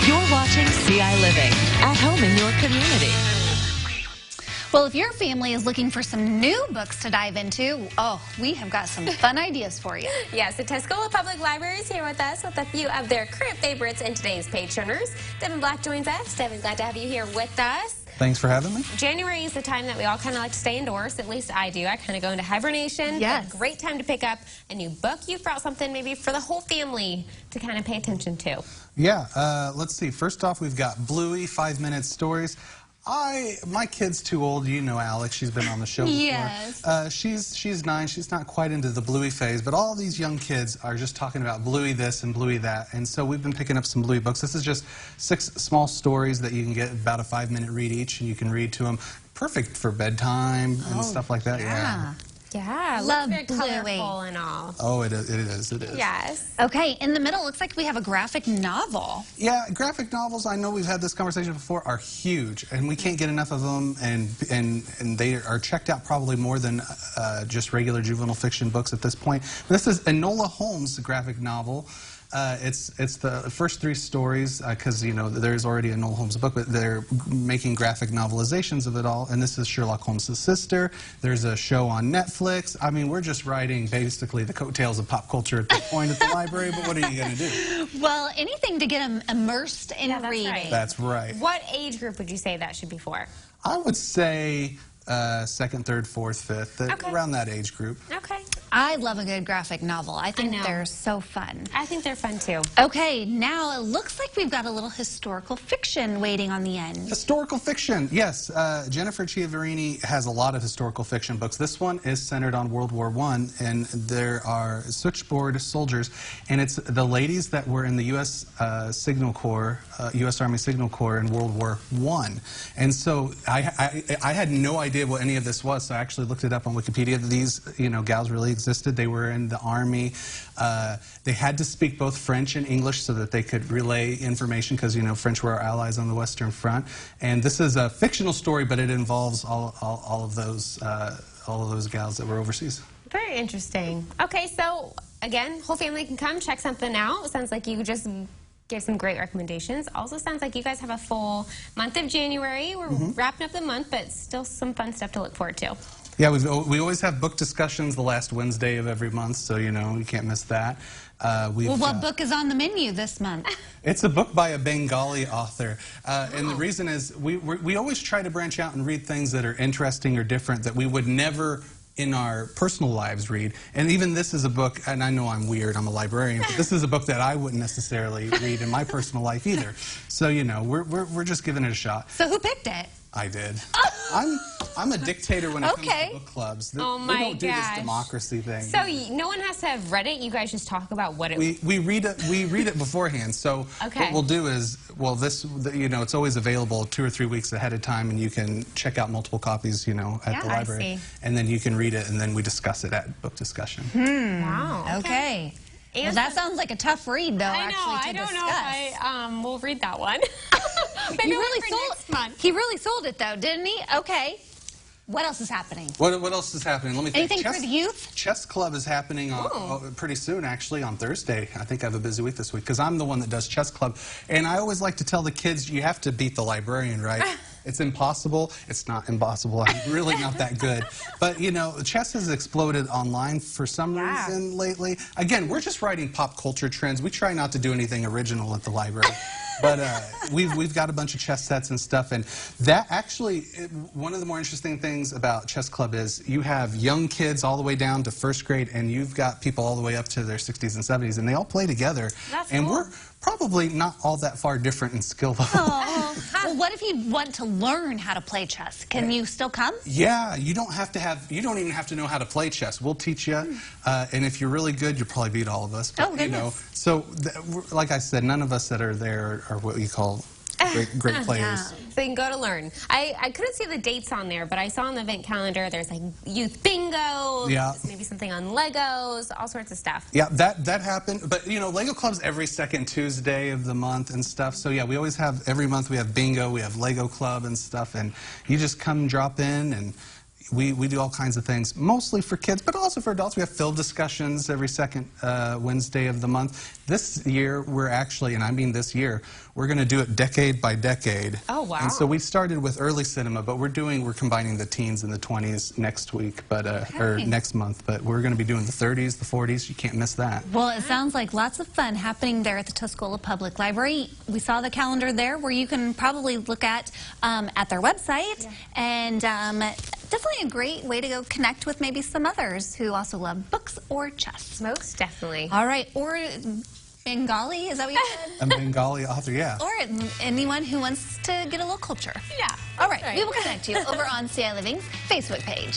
You're watching ciLiving, at home in your community. Well, if your family is looking for some new books to dive into, we have got some fun ideas for you. Yes, the Tuscola Public Library is here with us with a few of their current favorites and today's page turners. Devin Black joins us. Devin, glad to have you here with us. Thanks for having me. January is the time that we all kind of like to stay indoors. At least I do. I kind of go into hibernation. Yes. Great time to pick up a new book. You've brought something maybe for the whole family to kind of pay attention to. Yeah, let's see. First off, we've got Bluey, 5-minute stories. My kid's too old. You know Alex. She's been on the show before. Yes. She's 9. She's not quite into the Bluey phase, but all these young kids are just talking about Bluey this and Bluey that. And so we've been picking up some Bluey books. This is just 6 small stories that you can get about a 5-minute read each, and you can read to them. Perfect for bedtime and stuff like that. Yeah. Yeah, Love looks very Bluey. colorful and all. Oh, it is. Yes. Okay, in the middle, looks like we have a graphic novel. Yeah, graphic novels, I know we've had this conversation before, are huge, and we can't get enough of them, and they are checked out probably more than just regular juvenile fiction books at this point. This is Enola Holmes' graphic novel. It's the first 3 stories, because, you know, there's already a Enola Holmes book, but they're making graphic novelizations of it all, and this is Sherlock Holmes' sister. There's a show on Netflix. I mean, we're just writing basically the coattails of pop culture at this point at the library, but what are you going to do? Well, anything to get them immersed in reading. Right. That's right. What age group would you say that should be for? I would say 2nd, 3rd, 4th, 5th, Okay. around that age group. Okay. I love a good graphic novel. I think they're so fun. I think they're fun too. Okay, now it looks like we've got a little historical fiction waiting on the end. Historical fiction, yes. Jennifer Chiaverini has a lot of historical fiction books. This one is centered on World War I, and there are switchboard soldiers, and it's the ladies that were in the U.S. Signal Corps, U.S. Army Signal Corps in World War I. And so I had no idea what any of this was, so I actually looked it up on Wikipedia. These, you know, gals really existed. They were in the Army. They had to speak both French and English so that they could relay information, because, you know, French were our allies on the Western Front. And this is a fictional story, but it involves all of those gals that were overseas. Very interesting. Okay, so again, whole family can come check something out. It sounds like you just gave some great recommendations. Also sounds like you guys have a full month of January. We're wrapping up the month, but still some fun stuff to look forward to. Yeah, we always have book discussions the last Wednesday of every month, so, you know, you can't miss that. Well, what book is on the menu this month? It's a book by a Bengali author, and the reason is we always try to branch out and read things that are interesting or different that we would never in our personal lives read. And even this is a book, and I know I'm weird, I'm a librarian, but this is a book that I wouldn't necessarily read in my personal life either. So, you know, we're just giving it a shot. So who picked it? I did. I'm a dictator when it comes to book clubs. Oh my we don't do this gosh. democracy thing. So no one has to have read it. You guys just talk about what it. We read it beforehand. So what we'll do is, well, you know, it's always available 2 or 3 weeks ahead of time, and you can check out multiple copies, you know, at the library, I see. and then you can read it, and then we discuss it at book discussion. Wow. Okay. Well, that sounds like a tough read, though, actually, to discuss. I don't know if we'll read that one. Maybe next month. He really sold it, though, didn't he? Okay. What else is happening? What else is happening? Let me think. Anything for the youth? Chess Club is happening pretty soon, actually, on Thursday. I think I have a busy week this week, because I'm the one that does Chess Club. And I always like to tell the kids, you have to beat the librarian, right? It's impossible. It's not impossible. I'm really not that good. But, you know, chess has exploded online for some reason lately. Again, we're just writing pop culture trends. We try not to do anything original at the library. But we've got a bunch of chess sets and stuff, and that actually, one of the more interesting things about Chess Club is you have young kids all the way down to 1st grade, and you've got people all the way up to their 60s and 70s, and they all play together. That's and cool. We're probably not all that far different in skill level. Well, what if you want to learn how to play chess? Can you still come? Yeah, you don't even have to know how to play chess. We'll teach you, and if you're really good, you'll probably beat all of us. But, you know, so like I said, none of us that are there are what you call great players. So you can go to learn. I couldn't see the dates on there, but I saw on the event calendar there's like youth bingo, maybe something on Legos, all sorts of stuff. Yeah, that happened. But, you know, Lego Club's every 2nd Tuesday of the month and stuff. So, yeah, we always have, every month we have bingo, we have Lego Club and stuff, and you just come drop in, and we do all kinds of things, mostly for kids, but also for adults. We have film discussions every second Wednesday of the month. This year, we're actually, and I mean this year, we're going to do it decade by decade. Oh, wow. And so we started with early cinema, but we're combining the teens and the 20s next week, but or next month. But we're going to be doing the 30s, the 40s. You can't miss that. Well, it sounds like lots of fun happening there at the Tuscola Public Library. We saw the calendar there, where you can probably look at their website, and definitely a great way to go connect with maybe some others who also love books or chess. Most definitely. All right, or Bengali, is that what you said? A Bengali author, yeah. Or anyone who wants to get a little culture. Yeah. All right, we will connect you over on ciLiving's Facebook page.